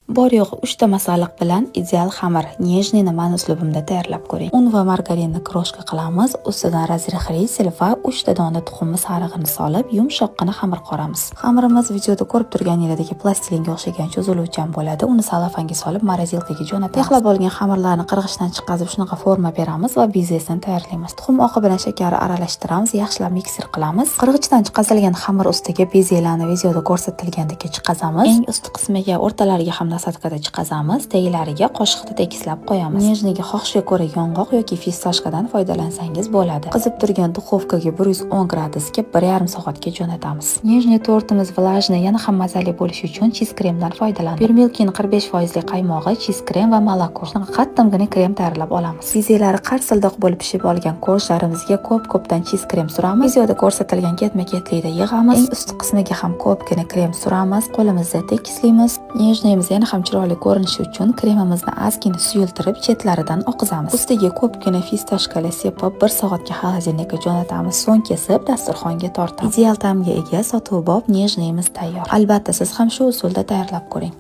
Bor yo'g'i 3 ta masalliq bilan ideal xamir nejnini men uslubimda tayyorlab ko'ring. Un va margarinni kroshka qilamiz, ustidan razrixrisel va 3 ta dona tuxum sarig'ini solib, yumshoqqina xamir qoramiz. Xamirimiz videoda ko'rib turganingizdek plastilinga o'xshagan cho'ziluvchan bo'ladi. Uni salofanga solib morosilkaga jo'natamiz. Yaxlab olgan xamirlarni qirg'ichdan chiqarib shunaqa forma beramiz va bezesini tayyorlaymiz. Tuxum oqi bilan shakarni aralashtiramiz, yaxshilab mikser qilamiz. Qirg'ichdan chiqarilgan xamir ustiga bezelarni videoda ko'rsatilgandek chiqazamiz. Eng ust qismiga, o'rtalariga ham nasatkada chiqazamiz, taglariga qoshiqda tekislab qo'yamiz. Nejniga xohishga ko'ra yong'oq yoki fistoshkadan foydalansangiz bo'ladi. Qizib turgan duxovkaga 110 gradusga 1,5 soatga jo'natamiz. Nejni tortimiz vlajniy, yana ham mazali bo'lishi uchun cheez kremdan foydalanamiz. Birmilkning 45% qaymog'i, cheez krem va moloko. Qattimgina krem tayyorlab olamiz. Bezelari qarsildoq bo'lib pishib olgan korjlarimizga ko'p-ko'pdan cheez krem suramiz. Videoda ko'rsatilgan ketma-ketlikda yig'amiz. Eng ust qismiga ham ko'pgina krem suramiz. Qo'limizda tekislaymiz. Nejnimiz yana ham chiroyli ko'rinishi uchun kremimizni ozgina suyultirib chetlaridan oqizamiz. Ustiga ko'pgina fistoshkali sepib 1 soatga xolodilnikka jo'natamiz. So'ng kesib dasturxonga tortamiz. Ideal ta'mga ega sotubob nejnimiz tayyor. Albatta siz ham shu usulda tayyorlab ko'ring.